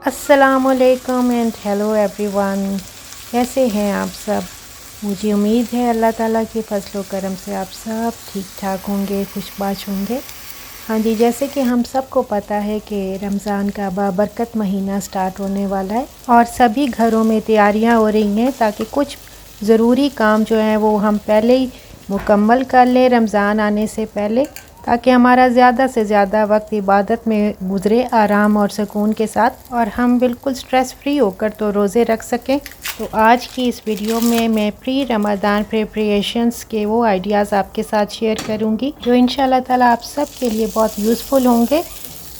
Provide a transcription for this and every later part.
अस्सलामुअलैकुम and hello everyone. कैसे हैं आप सब? मुझे उम्मीद है अल्लाह ताला के फजलो करम से आप सब ठीक ठाक होंगे, खुशबाश होंगे। हाँ जी, जैसे कि हम सबको पता है कि रमज़ान का बाबरकत महीना स्टार्ट होने वाला है और सभी घरों में तैयारियां हो रही हैं ताकि कुछ ज़रूरी काम जो है वो हम पहले ही मुकम्मल कर लें रमज़ान आने से पहले, ताकि हमारा ज़्यादा से ज़्यादा वक्त इबादत में गुज़रे आराम और सुकून के साथ और हम बिल्कुल स्ट्रेस फ्री होकर तो रोज़े रख सकें। तो आज की इस वीडियो में मैं प्री रमज़ान प्रिपरेशंस के वो आइडियाज़ आपके साथ शेयर करूंगी जो इंशाल्लाह ताला आप सब के लिए बहुत यूज़फुल होंगे।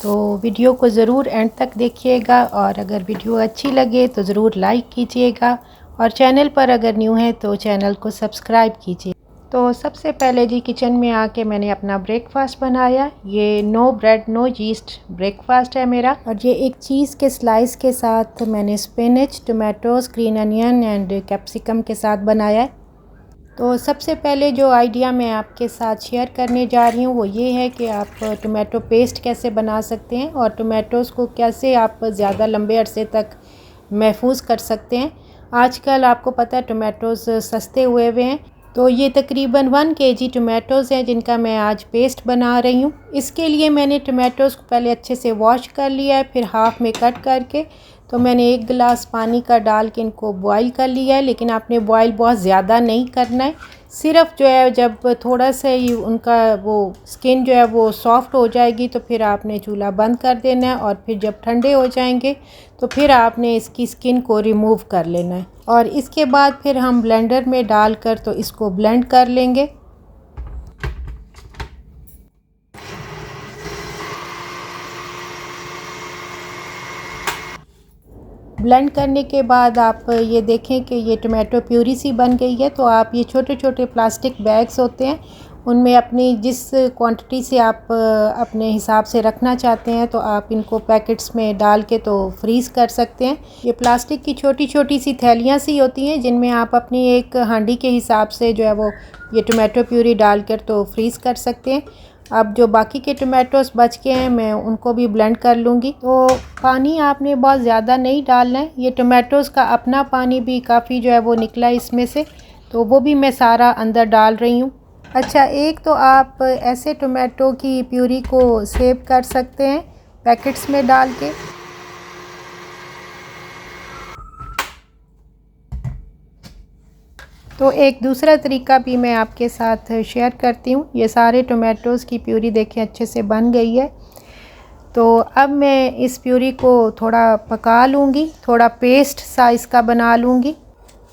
तो वीडियो को ज़रूर एंड तक देखिएगा और अगर वीडियो अच्छी लगे तो ज़रूर लाइक कीजिएगा और चैनल पर अगर न्यू है तो चैनल को सब्सक्राइब कीजिए। तो सबसे पहले जी किचन में आके मैंने अपना ब्रेकफास्ट बनाया। ये no bread no yeast breakfast है मेरा और ये एक चीज़ के स्लाइस के साथ मैंने spinach, tomatoes, green onion and capsicum के साथ बनाया है। तो सबसे पहले जो आइडिया मैं आपके साथ शेयर करने जा रही हूँ वो ये है कि आप टोमेटो पेस्ट कैसे बना सकते हैं और टोमेटोज़ को कैसे आप ज़्यादा लंबे अरसे तक महफूज कर सकते हैं। आजकल आपको पता है टोमेटोज़ सस्ते हुए हैं, तो ये तकरीबन 1 केजी टोमेटोज़ हैं जिनका मैं आज पेस्ट बना रही हूँ। इसके लिए मैंने टोमेटोज़ को पहले अच्छे से वॉश कर लिया है, फिर हाफ़ में कट करके तो मैंने 1 गिलास पानी का डाल के इनको बॉईल कर लिया है। लेकिन आपने बॉईल बहुत ज़्यादा नहीं करना है, सिर्फ जो है जब थोड़ा सा ही उनका वो स्किन जो है वो सॉफ्ट हो जाएगी तो फिर आपने चूल्हा बंद कर देना है और फिर जब ठंडे हो जाएंगे तो फिर आपने इसकी स्किन को रिमूव कर लेना है और इसके बाद फिर हम ब्लेंडर में डालकर तो इसको ब्लेंड कर लेंगे। ब्लेंड करने के बाद आप ये देखें कि ये टोमेटो प्यूरी सी बन गई है। तो आप ये छोटे छोटे प्लास्टिक बैग्स होते हैं उनमें अपनी जिस क्वांटिटी से आप अपने हिसाब से रखना चाहते हैं तो आप इनको पैकेट्स में डाल के तो फ्रीज़ कर सकते हैं। ये प्लास्टिक की छोटी छोटी सी थैलियाँ सी होती हैं जिनमें आप अपनी एक हांडी के हिसाब से जो है वो ये टोमेटो प्यूरी डालकर तो फ्रीज़ कर सकते हैं। अब जो बाकी के टोमेटोज़ बच के हैं मैं उनको भी ब्लेंड कर लूँगी। तो पानी आपने बहुत ज़्यादा नहीं डालना है, ये टोमेटोज़ का अपना पानी भी काफ़ी जो है वो निकला है इसमें से, तो वो भी मैं सारा अंदर डाल रही हूँ। अच्छा, एक तो आप ऐसे टोमेटो की प्यूरी को सेव कर सकते हैं पैकेट्स में डाल के। तो एक दूसरा तरीका भी मैं आपके साथ शेयर करती हूँ। ये सारे टोमेटोज़ की प्यूरी देखें अच्छे से बन गई है। तो अब मैं इस प्यूरी को थोड़ा पका लूँगी, थोड़ा पेस्ट सा इसका बना लूँगी।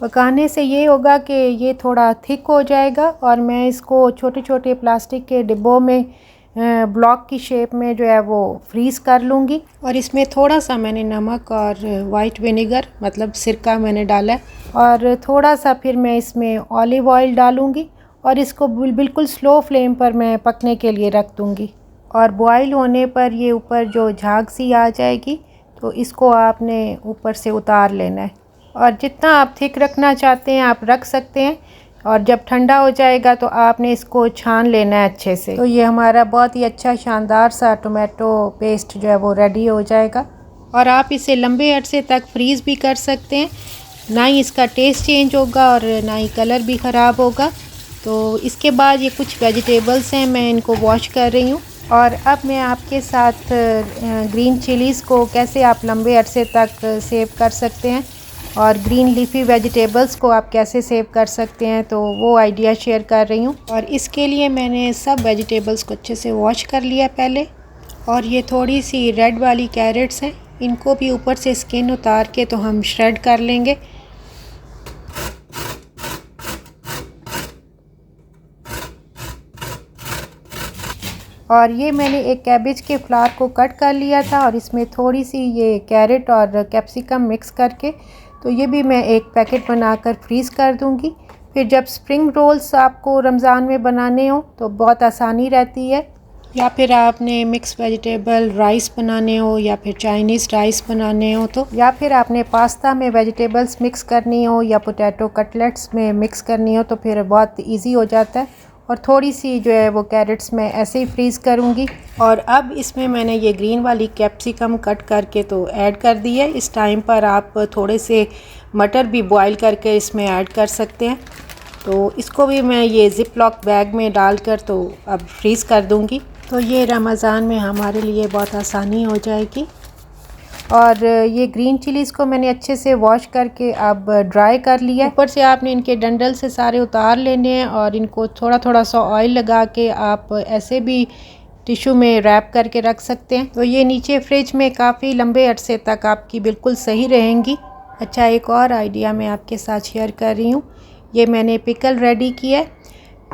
पकाने से ये होगा कि ये थोड़ा थिक हो जाएगा और मैं इसको छोटे छोटे प्लास्टिक के डिब्बों में ब्लॉक की शेप में जो है वो फ्रीज़ कर लूँगी। और इसमें थोड़ा सा मैंने नमक और वाइट विनेगर मतलब सिरका मैंने डाला है और थोड़ा सा फिर मैं इसमें ऑलिव ऑयल डालूँगी और इसको बिल्कुल स्लो फ्लेम पर मैं पकने के लिए रख दूँगी। और बॉईल होने पर ये ऊपर जो झाग सी आ जाएगी तो इसको आपने ऊपर से उतार लेना है और जितना आप थिक रखना चाहते हैं आप रख सकते हैं और जब ठंडा हो जाएगा तो आपने इसको छान लेना है अच्छे से। तो ये हमारा बहुत ही अच्छा शानदार सा टोमेटो पेस्ट जो है वो रेडी हो जाएगा और आप इसे लंबे अरसे तक फ्रीज़ भी कर सकते हैं, ना ही इसका टेस्ट चेंज होगा और ना ही कलर भी ख़राब होगा। तो इसके बाद ये कुछ वेजिटेबल्स हैं, मैं इनको वॉश कर रही हूँ और अब मैं आपके साथ ग्रीन चिलीज़ को कैसे आप लंबे अरसे तक सेव कर सकते हैं और ग्रीन लीफी वेजिटेबल्स को आप कैसे सेव कर सकते हैं तो वो आइडिया शेयर कर रही हूँ। और इसके लिए मैंने सब वेजिटेबल्स को अच्छे से वॉश कर लिया पहले। और ये थोड़ी सी रेड वाली कैरेट्स हैं, इनको भी ऊपर से स्किन उतार के तो हम श्रेड कर लेंगे। और ये मैंने एक कैबेज के फ्लावर को कट कर लिया था और इसमें थोड़ी सी ये कैरेट और कैप्सिकम मिक्स करके तो ये भी मैं एक पैकेट बनाकर फ्रीज़ कर दूंगी। फिर जब स्प्रिंग रोल्स आपको रमज़ान में बनाने हो तो बहुत आसानी रहती है, या फिर आपने मिक्स वेजिटेबल राइस बनाने हो या फिर चाइनीज़ राइस बनाने हो तो, या फिर आपने पास्ता में वेजिटेबल्स मिक्स करनी हो या पोटैटो कटलेट्स में मिक्स करनी हो तो फिर बहुत इजी हो जाता है और थोड़ी सी जो है वो कैरेट्स मैं ऐसे ही फ्रीज़ करूँगी। और अब इसमें मैंने ये ग्रीन वाली कैप्सिकम कट करके तो ऐड कर दी है। इस टाइम पर आप थोड़े से मटर भी बॉईल करके इसमें ऐड कर सकते हैं। तो इसको भी मैं ये ज़िप लॉक बैग में डालकर तो अब फ्रीज़ कर दूँगी। तो ये रमज़ान में हमारे लिए बहुत आसानी हो जाएगी। और ये ग्रीन चिलीज़ को मैंने अच्छे से वॉश करके अब ड्राई कर लिया। ऊपर से आपने इनके डंडल से सारे उतार लेने हैं और इनको थोड़ा थोड़ा सा ऑयल लगा के आप ऐसे भी टिश्यू में रैप करके रख सकते हैं। तो ये नीचे फ्रिज में काफ़ी लंबे अरसे तक आपकी बिल्कुल सही रहेंगी। अच्छा, एक और आइडिया मैं आपके साथ शेयर कर रही हूँ। ये मैंने पिकल रेडी किया है।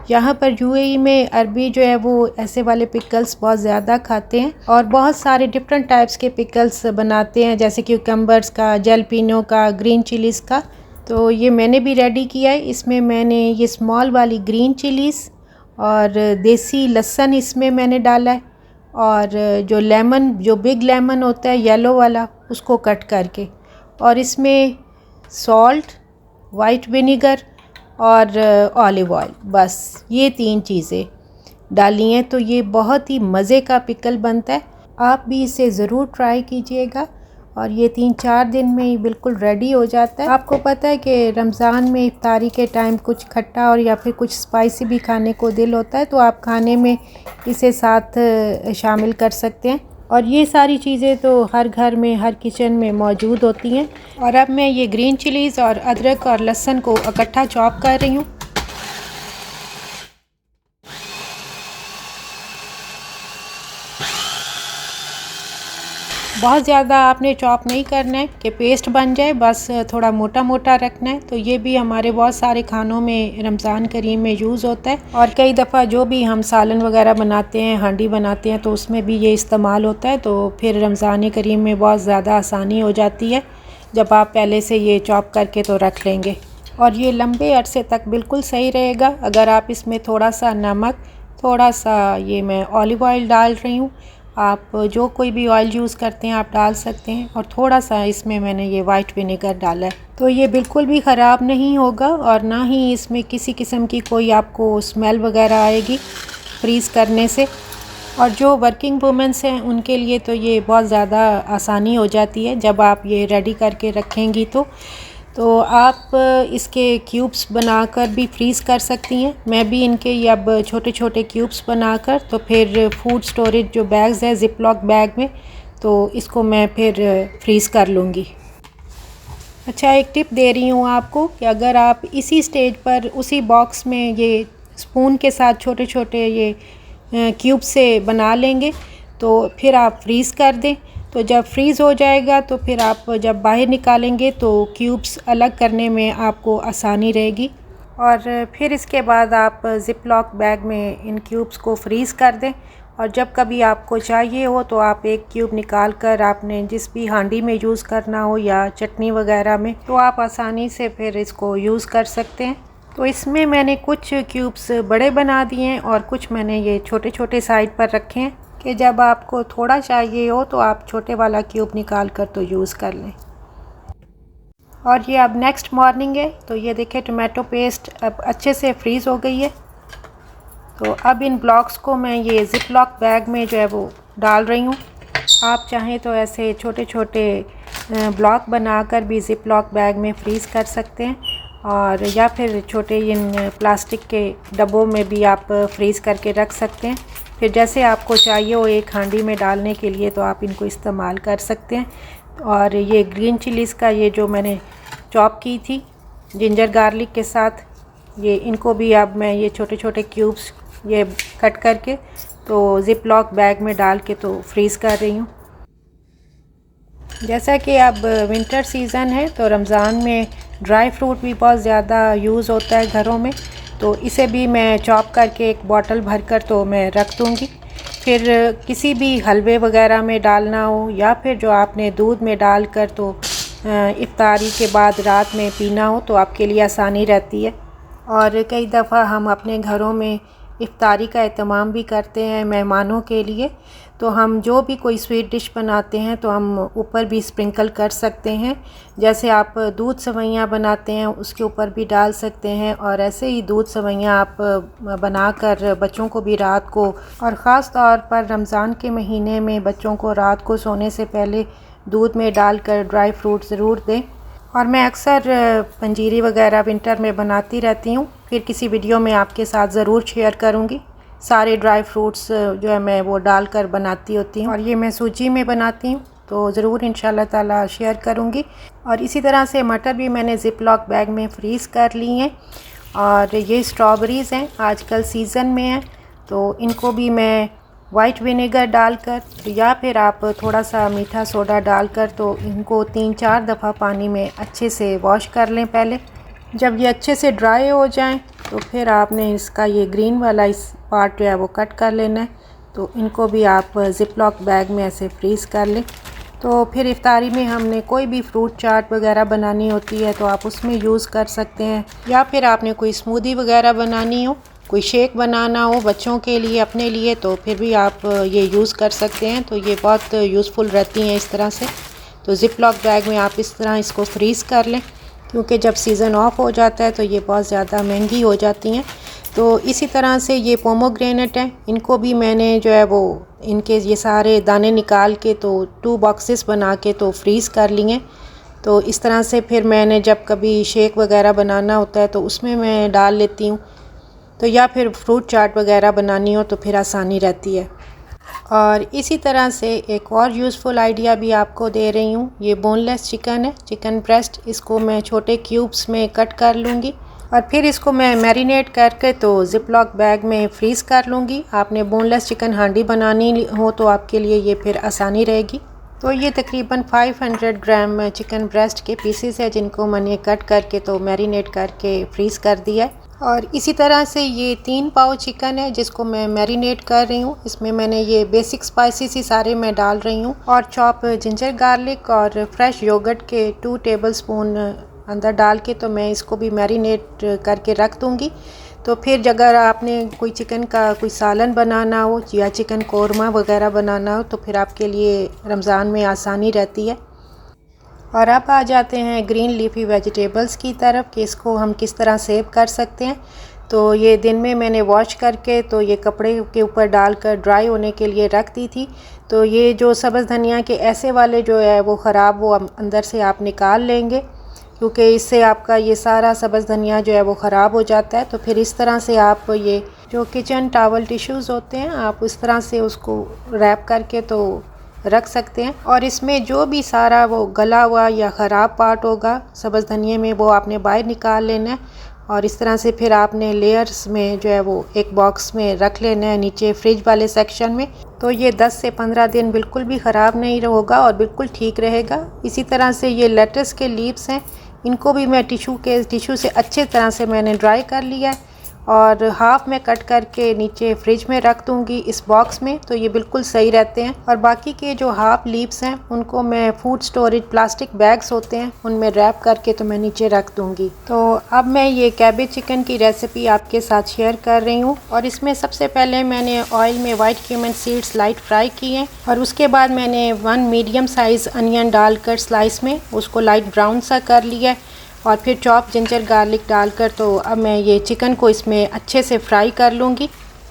यहाँ पर यूएई में अरबी जो है वो ऐसे वाले पिकल्स बहुत ज़्यादा खाते हैं और बहुत सारे डिफरेंट टाइप्स के पिकल्स बनाते हैं, जैसे क्यूकम्बर्स का, जलपिनो का, ग्रीन चिलीज़ का। तो ये मैंने भी रेडी किया है। इसमें मैंने ये स्मॉल वाली ग्रीन चिलीज़ और देसी लहसुन इसमें मैंने डाला है और जो लेमन, जो बिग लेमन होता है येलो वाला, उसको कट करके, और इसमें सॉल्ट, वाइट विनेगर और ऑलिव ऑयल, बस ये 3 चीज़ें डाली हैं। तो ये बहुत ही मज़े का पिकल बनता है। आप भी इसे ज़रूर ट्राई कीजिएगा और ये 3-4 दिन में ही बिल्कुल रेडी हो जाता है। आपको पता है कि रमज़ान में इफ्तारी के टाइम कुछ खट्टा और या फिर कुछ स्पाइसी भी खाने को दिल होता है, तो आप खाने में इसे साथ शामिल कर सकते हैं। और ये सारी चीज़ें तो हर घर में, हर किचन में मौजूद होती हैं। और अब मैं ये ग्रीन चिलीज़ और अदरक और लहसुन को इकट्ठा चॉप कर रही हूँ। बहुत ज़्यादा आपने चॉप नहीं करना है कि पेस्ट बन जाए, बस थोड़ा मोटा मोटा रखना है। तो ये भी हमारे बहुत सारे खानों में रमज़ान करीम में यूज़ होता है। और कई दफ़ा जो भी हम सालन वगैरह बनाते हैं, हांडी बनाते हैं, तो उसमें भी ये इस्तेमाल होता है। तो फिर रमज़ान करीम में बहुत ज़्यादा आसानी हो जाती है जब आप पहले से ये चॉप करके तो रख लेंगे। और ये लंबे अरसे तक बिल्कुल सही रहेगा अगर आप इसमें थोड़ा सा नमक, थोड़ा सा ये मैं ऑलिव ऑयल डाल रही हूँ। आप जो कोई भी ऑयल यूज़ करते हैं आप डाल सकते हैं। और थोड़ा सा इसमें मैंने ये वाइट विनेगर डाला है। तो ये बिल्कुल भी ख़राब नहीं होगा और ना ही इसमें किसी किस्म की कोई आपको स्मेल वगैरह आएगी फ्रीज़ करने से। और जो वर्किंग वुमेंस हैं उनके लिए तो ये बहुत ज़्यादा आसानी हो जाती है जब आप ये रेडी करके रखेंगी। तो आप इसके क्यूब्स बनाकर भी फ्रीज़ कर सकती हैं। मैं भी इनके ये अब छोटे छोटे क्यूब्स बनाकर तो फिर फूड स्टोरेज जो बैग्स है ज़िप लॉक बैग में, तो इसको मैं फिर फ्रीज़ कर लूँगी। अच्छा, एक टिप दे रही हूँ आपको कि अगर आप इसी स्टेज पर उसी बॉक्स में ये स्पून के साथ छोटे छोटे ये क्यूब से बना लेंगे तो फिर आप फ्रीज़ कर दें। तो जब फ्रीज़ हो जाएगा तो फिर आप जब बाहर निकालेंगे तो क्यूब्स अलग करने में आपको आसानी रहेगी। और फिर इसके बाद आप ज़िप लॉक बैग में इन क्यूब्स को फ्रीज़ कर दें। और जब कभी आपको चाहिए हो तो आप एक क्यूब निकाल कर आपने जिस भी हांडी में यूज़ करना हो या चटनी वगैरह में, तो आप आसानी से फिर इसको यूज़ कर सकते हैं। तो इसमें मैंने कुछ क्यूब्स बड़े बना दिए हैं और कुछ मैंने ये छोटे छोटे साइड पर रखे हैं कि जब आपको थोड़ा चाहिए हो तो आप छोटे वाला क्यूब निकाल कर तो यूज़ कर लें। और ये अब नेक्स्ट मॉर्निंग है, तो ये देखें टोमेटो पेस्ट अब अच्छे से फ्रीज़ हो गई है। तो अब इन ब्लॉक्स को मैं ये ज़िप लॉक बैग में जो है वो डाल रही हूँ। आप चाहें तो ऐसे छोटे छोटे ब्लॉक बनाकर भी ज़िप लॉक बैग में फ्रीज़ कर सकते हैं, और या फिर छोटे इन प्लास्टिक के डब्बों में भी आप फ्रीज़ करके रख सकते हैं। फिर जैसे आपको चाहिए हो एक हांडी में डालने के लिए तो आप इनको इस्तेमाल कर सकते हैं। और ये ग्रीन चिलीज़ का ये जो मैंने चॉप की थी जिंजर गार्लिक के साथ, ये इनको भी अब मैं ये छोटे छोटे क्यूब्स ये कट करके तो ज़िप लॉक बैग में डाल के तो फ्रीज़ कर रही हूँ। जैसा कि अब विंटर सीज़न है तो रमज़ान में ड्राई फ्रूट भी बहुत ज़्यादा यूज़ होता है घरों में, तो इसे भी मैं चॉप करके एक बॉटल भर कर तो मैं रख दूँगी। फिर किसी भी हलवे वगैरह में डालना हो या फिर जो आपने दूध में डाल कर तो इफ्तारी के बाद रात में पीना हो तो आपके लिए आसानी रहती है। और कई दफ़ा हम अपने घरों में इफ्तारी का एहतमाम भी करते हैं मेहमानों के लिए, तो हम जो भी कोई स्वीट डिश बनाते हैं तो हम ऊपर भी स्प्रिंकल कर सकते हैं। जैसे आप दूध सेवइयाँ बनाते हैं उसके ऊपर भी डाल सकते हैं, और ऐसे ही दूध सेवइयाँ आप बनाकर बच्चों को भी रात को, और ख़ास तौर पर रमज़ान के महीने में बच्चों को रात को सोने से पहले दूध में डालकर ड्राई फ्रूट ज़रूर दें। और मैं अक्सर पंजीरी वगैरह विंटर में बनाती रहती हूँ, फिर किसी वीडियो में आपके साथ ज़रूर शेयर करूँगी। सारे ड्राई फ्रूट्स जो है मैं वो डालकर बनाती होती हूँ, और ये मैं सूजी में बनाती हूँ तो ज़रूर इंशाल्लाह ताला शेयर करूँगी। और इसी तरह से मटर भी मैंने ज़िप लॉक बैग में फ्रीज़ कर ली हैं। और ये स्ट्रॉबेरीज़ हैं, आजकल सीज़न में हैं, तो इनको भी मैं वाइट विनेगर डालकर या फिर आप थोड़ा सा मीठा सोडा डालकर तो इनको 3-4 दफ़ा पानी में अच्छे से वॉश कर लें पहले। जब ये अच्छे से ड्राई हो जाएं तो फिर आपने इसका ये ग्रीन वाला इस पार्ट जो है वो कट कर लेना है। तो इनको भी आप ज़िप लॉक बैग में ऐसे फ्रीज़ कर लें। तो फिर इफ्तारी में हमने कोई भी फ्रूट चाट वगैरह बनानी होती है तो आप उसमें यूज़ कर सकते हैं, या फिर आपने कोई स्मूदी वगैरह बनानी हो, कोई शेक बनाना हो बच्चों के लिए, अपने लिए, तो फिर भी आप ये यूज़ कर सकते हैं। तो ये बहुत यूज़फुल रहती हैं इस तरह से। तो ज़िप लॉक बैग में आप इस तरह इसको फ्रीज़ कर लें, क्योंकि जब सीज़न ऑफ हो जाता है तो ये बहुत ज़्यादा महंगी हो जाती हैं। तो इसी तरह से ये पोमोग्रेनेट हैं, इनको भी मैंने जो है वो इनके ये सारे दाने निकाल के तो 2 बॉक्सेस बना के तो फ्रीज़ कर लिए। तो इस तरह से फिर मैंने जब कभी शेक वगैरह बनाना होता है तो उसमें मैं डाल लेती हूँ, तो या फिर फ्रूट चाट वगैरह बनानी हो तो फिर आसानी रहती है। और इसी तरह से एक और यूज़फुल आइडिया भी आपको दे रही हूँ। ये बोनलेस चिकन है, चिकन ब्रेस्ट, इसको मैं छोटे क्यूब्स में कट कर लूँगी और फिर इसको मैं मैरिनेट करके तो ज़िप लॉक बैग में फ्रीज़ कर लूँगी। आपने बोनलेस चिकन हांडी बनानी हो तो आपके लिए ये फिर आसानी रहेगी। तो ये तकरीबन 500 ग्राम चिकन ब्रेस्ट के पीसेस है जिनको मैंने कट करके तो मैरिनेट करके फ्रीज़ कर दिया है। और इसी तरह से ये 3 पाव चिकन है जिसको मैं मैरिनेट कर रही हूँ। इसमें मैंने ये बेसिक स्पाइसेस ही सारे मैं डाल रही हूँ, और चॉप जिंजर गार्लिक और फ्रेश योगर्ट के 2 टेबलस्पून अंदर डाल के तो मैं इसको भी मैरिनेट करके रख दूँगी। तो फिर अगर आपने कोई चिकन का कोई सालन बनाना हो या चिकन कोरमा वगैरह बनाना हो तो फिर आपके लिए रमज़ान में आसानी रहती है। और अब आ जाते हैं ग्रीन लीफी वेजिटेबल्स की तरफ कि इसको हम किस तरह सेव कर सकते हैं। तो ये दिन में मैंने वॉश करके तो ये कपड़े के ऊपर डालकर ड्राई होने के लिए रख दी थी। तो ये जो सब्ज़ धनिया के ऐसे वाले जो है वो ख़राब वो अंदर से आप निकाल लेंगे, क्योंकि इससे आपका ये सारा सब्ज़ धनिया जो है वो ख़राब हो जाता है। तो फिर इस तरह से आप ये जो किचन टॉवल टिश्यूज़ होते हैं आप इस तरह से उसको रैप करके तो रख सकते हैं। और इसमें जो भी सारा वो गला हुआ या ख़राब पार्ट होगा सब्ज़ धनिए में वो आपने बाहर निकाल लेना है, और इस तरह से फिर आपने लेयर्स में जो है वो एक बॉक्स में रख लेना है नीचे फ्रिज वाले सेक्शन में। तो ये 10 से 15 दिन बिल्कुल भी ख़राब नहीं होगा और बिल्कुल ठीक रहेगा। इसी तरह से ये लेटस के लीव्स हैं, इनको भी मैं टिशू से अच्छे तरह से मैंने ड्राई कर लिया है और हाफ में कट करके नीचे फ्रिज में रख दूंगी इस बॉक्स में, तो ये बिल्कुल सही रहते हैं। और बाकी के जो हाफ लीव्स हैं उनको मैं फूड स्टोरेज प्लास्टिक बैग्स होते हैं उनमें रैप करके तो मैं नीचे रख दूंगी। तो अब मैं ये कैबेज चिकन की रेसिपी आपके साथ शेयर कर रही हूँ, और इसमें सबसे पहले मैंने ऑयल में white cumin seeds light fry किए, और उसके बाद मैंने 1 मीडियम साइज़ अनियन डालकर स्लाइस में उसको लाइट ब्राउन सा कर लिया, और फिर चॉप जिंजर गार्लिक डालकर तो अब मैं ये चिकन को इसमें अच्छे से फ्राई कर लूँगी।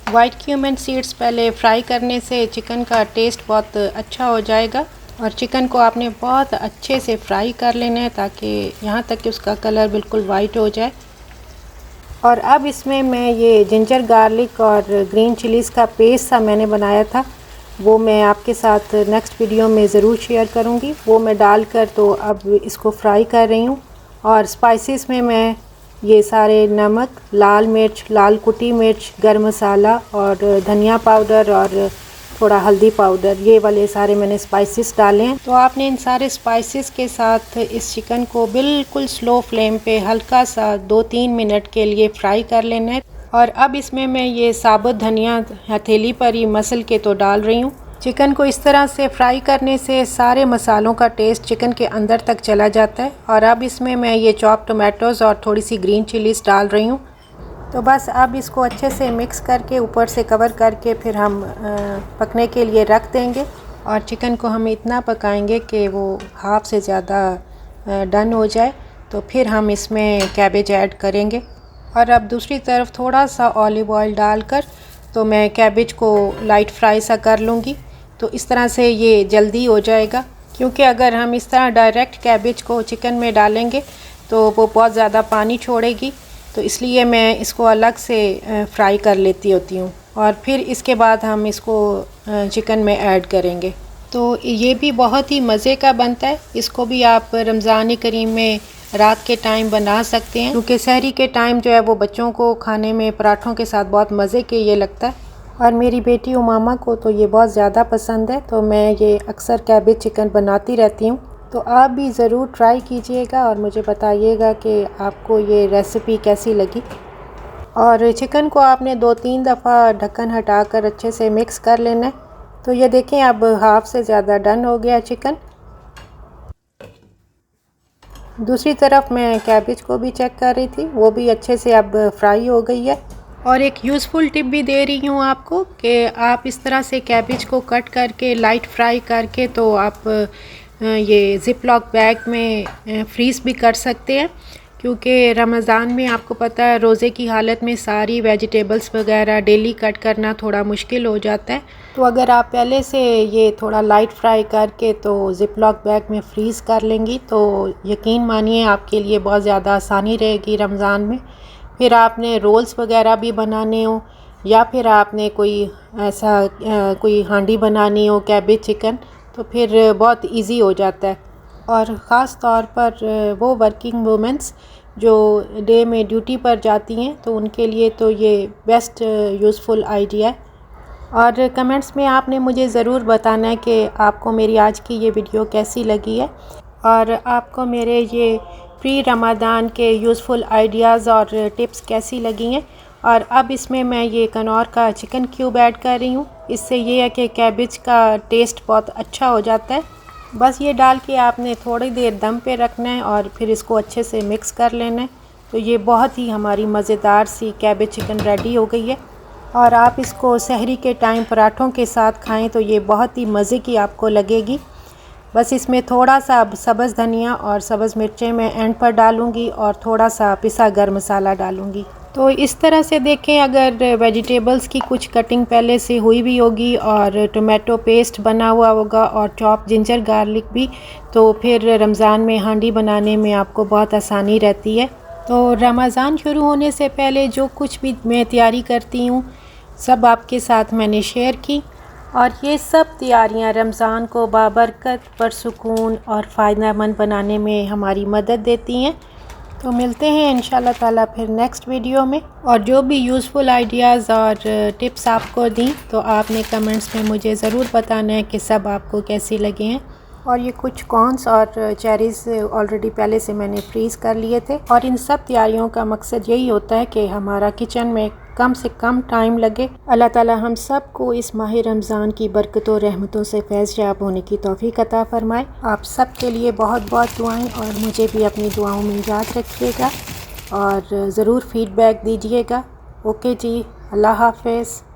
वाइट क्यूमन सीड्स पहले फ्राई करने से चिकन का टेस्ट बहुत अच्छा हो जाएगा, और चिकन को आपने बहुत अच्छे से फ्राई कर लेना है ताकि यहाँ तक कि उसका कलर बिल्कुल वाइट हो जाए। और अब इसमें मैं ये जिंजर गार्लिक और ग्रीन चिलीज़ का पेस्ट सा मैंने बनाया था वो मैं आपके साथ नेक्स्ट वीडियो में ज़रूर शेयर करूँगी। वो मैं डालकर तो अब इसको फ्राई कर रही हूँ। और स्पाइसेस में मैं ये सारे नमक, लाल मिर्च, लाल कुटी मिर्च, गरम मसाला और धनिया पाउडर और थोड़ा हल्दी पाउडर, ये वाले सारे मैंने स्पाइसेस डाले हैं। तो आपने इन सारे स्पाइसेस के साथ इस चिकन को बिल्कुल स्लो फ्लेम पे हल्का सा 2-3 मिनट के लिए फ्राई कर लेना है। और अब इसमें मैं ये साबुत धनिया हथेली पर ही मसल के तो डाल रही हूँ। चिकन को इस तरह से फ्राई करने से सारे मसालों का टेस्ट चिकन के अंदर तक चला जाता है। और अब इसमें मैं ये चॉप टोमेटोज़ और थोड़ी सी ग्रीन चिलीज़ डाल रही हूँ। तो बस अब इसको अच्छे से मिक्स करके ऊपर से कवर करके फिर हम पकने के लिए रख देंगे। और चिकन को हम इतना पकाएंगे कि वो हाफ़ से ज़्यादा डन हो जाए, तो फिर हम इसमें कैबेज ऐड करेंगे। और अब दूसरी तरफ थोड़ा सा ऑलिव ऑयल डालकर तो मैं कैबेज को लाइट फ्राई सा कर लूँगी। तो इस तरह से ये जल्दी हो जाएगा, क्योंकि अगर हम इस तरह डायरेक्ट कैबेज को चिकन में डालेंगे तो वो बहुत ज़्यादा पानी छोड़ेगी। तो इसलिए मैं इसको अलग से फ्राई कर लेती होती हूँ और फिर इसके बाद हम इसको चिकन में ऐड करेंगे। तो ये भी बहुत ही मज़े का बनता है। इसको भी आप रमज़ान करीम में रात के टाइम बना सकते हैं, क्योंकि सहरी के टाइम जो है वो बच्चों को खाने में पराठों के साथ बहुत मज़े के ये लगता है। और मेरी बेटी उमामा को तो ये बहुत ज़्यादा पसंद है, तो मैं ये अक्सर कैबेज चिकन बनाती रहती हूँ। तो आप भी ज़रूर ट्राई कीजिएगा और मुझे बताइएगा कि आपको ये रेसिपी कैसी लगी। और चिकन को आपने 2-3 दफ़ा ढक्कन हटाकर अच्छे से मिक्स कर लेना है। तो ये देखें अब हाफ़ से ज़्यादा डन हो गया चिकन। दूसरी तरफ मैं कैबेज को भी चेक कर रही थी, वो भी अच्छे से अब फ्राई हो गई है। और एक यूज़फुल टिप भी दे रही हूँ आपको कि आप इस तरह से कैबेज को कट करके लाइट फ्राई करके तो आप ये ज़िप लॉक बैग में फ्रीज़ भी कर सकते हैं, क्योंकि रमज़ान में आपको पता है रोज़े की हालत में सारी वेजिटेबल्स वगैरह डेली कट करना थोड़ा मुश्किल हो जाता है। तो अगर आप पहले से ये थोड़ा लाइट फ्राई करके तो ज़िप लॉक बैग में फ्रीज़ कर लेंगी तो यकीन मानिए आपके लिए बहुत ज़्यादा आसानी रहेगी रमज़ान में। फिर आपने रोल्स वगैरह भी बनाने हो या फिर आपने कोई ऐसा कोई हांडी बनानी हो कैबेज चिकन, तो फिर बहुत इजी हो जाता है। और ख़ास तौर पर वो वर्किंग वुमेंस जो डे में ड्यूटी पर जाती हैं तो उनके लिए तो ये बेस्ट यूज़फुल आइडिया है। और कमेंट्स में आपने मुझे ज़रूर बताना है कि आपको मेरी आज की ये वीडियो कैसी लगी है और आपको मेरे ये प्री रमज़ान के यूज़फुल आइडियाज़ और टिप्स कैसी लगी हैं। और अब इसमें मैं ये कनौर का चिकन क्यूब ऐड कर रही हूँ। इससे ये है कि कैबेज का टेस्ट बहुत अच्छा हो जाता है। बस ये डाल के आपने थोड़ी देर दम पे रखना है और फिर इसको अच्छे से मिक्स कर लेना है। तो ये बहुत ही हमारी मज़ेदार सी कैबेज चिकन रेडी हो गई है। और आप इसको सहरी के टाइम पराठों के साथ खाएं तो ये बहुत ही मज़े की आपको लगेगी। बस इसमें थोड़ा सा सब्ज़ धनिया और सब्ज़ मिर्चें मैं एंड पर डालूँगी और थोड़ा सा पिसा गर्म मसाला डालूँगी। तो इस तरह से देखें, अगर वेजिटेबल्स की कुछ कटिंग पहले से हुई भी होगी और टोमेटो पेस्ट बना हुआ होगा और चॉप जिंजर गार्लिक भी, तो फिर रमज़ान में हांडी बनाने में आपको बहुत आसानी रहती है। तो रमज़ान शुरू होने से पहले जो कुछ भी मैं तैयारी करती हूँ सब आपके साथ मैंने शेयर की। और ये सब तैयारियाँ रमज़ान को बाबरकत, परसुकून और फ़ायदेमंद बनाने में हमारी मदद देती हैं। तो मिलते हैं इंशाल्लाह ताला फिर नेक्स्ट वीडियो में। और जो भी यूज़फुल आइडियाज़ और टिप्स आपको दी तो आपने कमेंट्स में मुझे ज़रूर बताना है कि सब आपको कैसी लगे हैं। और ये कुछ कॉर्न्स और चेरीज़ ऑलरेडी पहले से मैंने फ्रीज़ कर लिए थे। और इन सब तैयारियों का मकसद यही होता है कि हमारा किचन में कम से कम टाइम लगे। अल्लाह ताला हम सब को इस माह रमज़ान की बरकतों रहमतों से फैज़याब होने की तौफ़ीक अता फ़रमाए। आप सब के लिए बहुत बहुत दुआएं और मुझे भी अपनी दुआओं में याद रखिएगा और ज़रूर फ़ीडबैक दीजिएगा। ओके जी, अल्लाह हाफ़िज़।